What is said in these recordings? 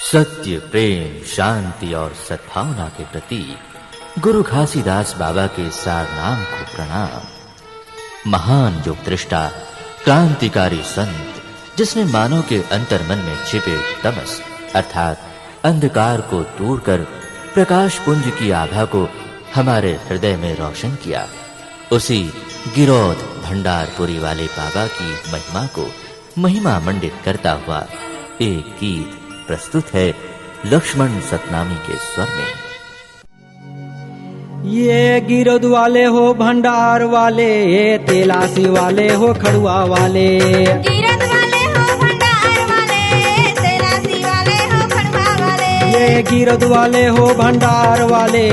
सत्य, प्रेम, शांति और सद्भावना के प्रति गुरु घासीदास बाबा के सार नाम को प्रणाम। महान योग दृष्टा, क्रांतिकारी संत, जिसने मानव के अंतर्मन में छिपे तमस अर्थात अंधकार को दूर कर प्रकाश पुंज की आभा को हमारे हृदय में रोशन किया, उसी गिरौध भंडारपुरी वाले बाबा की महिमा को महिमा मंडित करता हुआ एक गीत प्रस्तुत है लक्ष्मण सतनामी के स्वर में। ये गिरौध वाले हो, भंडार वाले, ये तेलासी वाले हो, खड़ुआ वाले। गिरौध वाले हो, भंडार वाले, तेलासी वाले हो, खड़ुआ वाले। ये गिरौध वाले हो, भंडार वाले,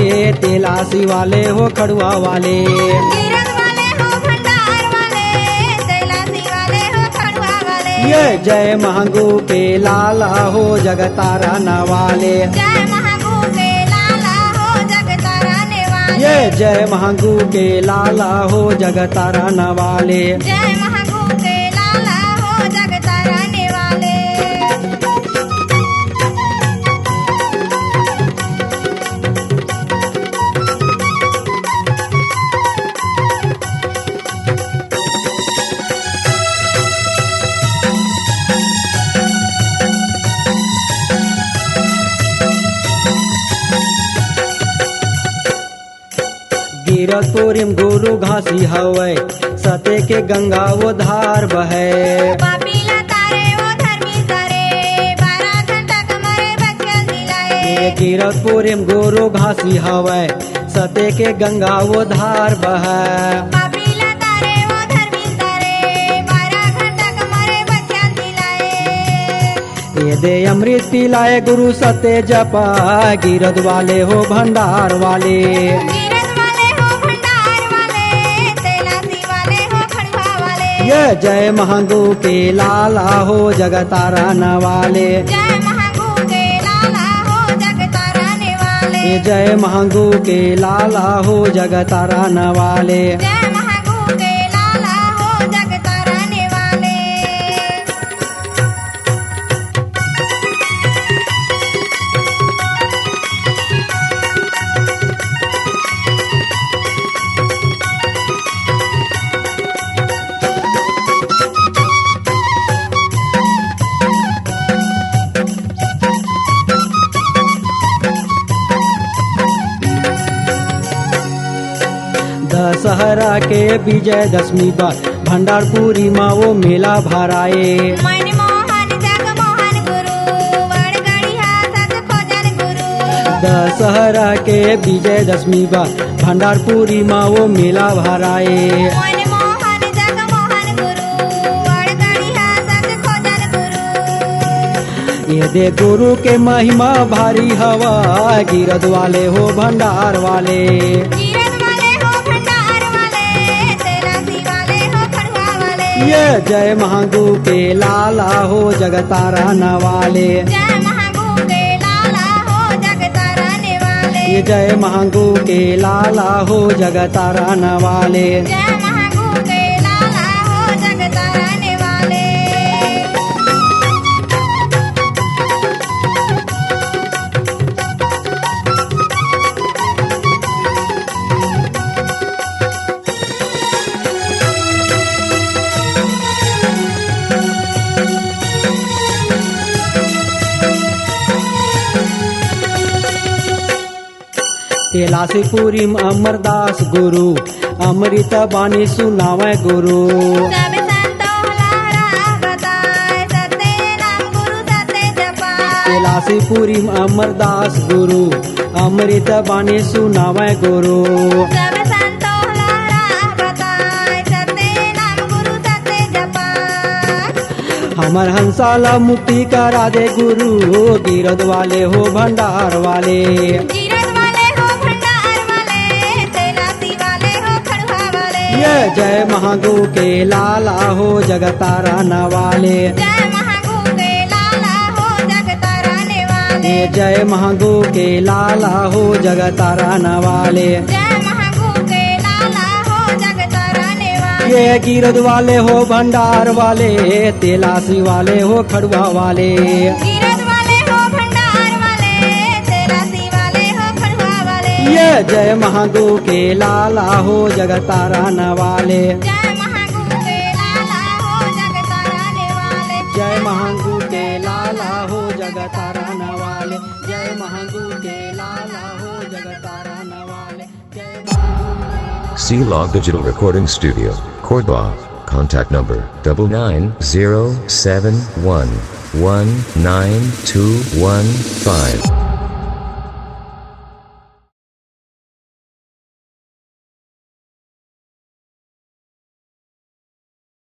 तेलासी वाले हो, खड़ुआ वाले। गिरौध वाले हो, भंडार वाले, तेलासी वाले हो, खड़ुआ वाले। ये जय महंगू के लाला हो, जगतारा नवाले। जय महंगू के लाला हो, जगतारा नेवाले। ये जय महंगू के लाला हो, जगतारा नवाले। जय महंगू के लाला हो, जगतारा नेवाले। गिरधपुरी में गुरु घासी हवै, सते के गंगा वो धार बहे। पापीला तारे वो धर्मी तारे, 12 घंटा कमरे बचन दिलाए। ये गिरधपुरी में गुरु घासी हवै, सते के गंगा वो धार बहे। पापीला तारे वो धर्मी तारे, 12 घंटा कमरे बचन दिलाए। ये दे अमृत पिलाए गुरु सते जपा, गिरध वाले हो, भंडार वाले। गिरध वाले हो, भंडार वाले, तेलासी वाले हो, खड़ुआ वाले। ये जय महंगू के लाला हो, जगतारा नवाले। जय महंगू के लाला हो, जगतारा नेवाले। ये जय महंगू के लाला हो, जगतारा नवाले। जय महंगू के लाला हो, जगतारा नेवाले। दशहरा के विजय दशमी पर भंडारपुरी माँ वो मेला भराए। मन मोहन जग मोहन गुरु, वड़गड़िया सत खोजन गुरु। दशहरा के विजय दशमी पर भंडारपुरी माँ वो मेला भराए। मन मोहन जग मोहन गुरु, वड़गड़िया सत खोजन गुरु। ये दे गुरु के महिमा भारी हवा, गिरध वाले हो, भंडार वाले। गिरध वाले हो, भंडार वाले, तेलासी वाले हो, खड़ुआ वाले। ये जय महंगू के लाला हो, जगतारा नवाले। जय महंगू के लाला हो, जगतारा नेवाले। ये जय महंगू के लाला हो, जगतारा नवाले। जय महंगू के लाला हो, जगतारा नेवाले। तेलासीपुरी में अमरदास गुरु, अमृत बानी सुनावे गुरु। सब संतों लहरा बताए, सत्य नाम गुरु सत्य जपाए। तेलासीपुरी में अमरदास गुरु, अमृत बानी सुनावे गुरु। सब संतों लहरा बताए, सत्य नाम गुरु सत्य जपाए। हमर हंसाला मुक्ति करा दे गुरु, गिरध वाले हो, भंडार वाले। गिरध वाले हो, भंडार वाले, तेलासी वाले हो, खड़ुआ वाले। ये जय महंगू के लाला हो, जगतारा नवाले। जय महंगू के लाला हो, जगतारा नेवाले। ये जय महंगू के लाला हो, जगतारा नवाले। जय महंगू के लाला हो, जगतारा नेवाले। ये गिरध वाले हो, भंडार वाले, तेलासी वाले हो, खड़ुआ वाले। गिरध वाले हो, भंडार ये जय महागु के लाला हो जगत तारन वाले, जय महागुरु के लाला हो जगत तारने वाले, जय महागु के लाला हो जगत तारन वाले, जय महागु के लाला हो जगत तारन वाले, जय C-Log Digital Recording Studio, Cordoba. Contact number 9907119215.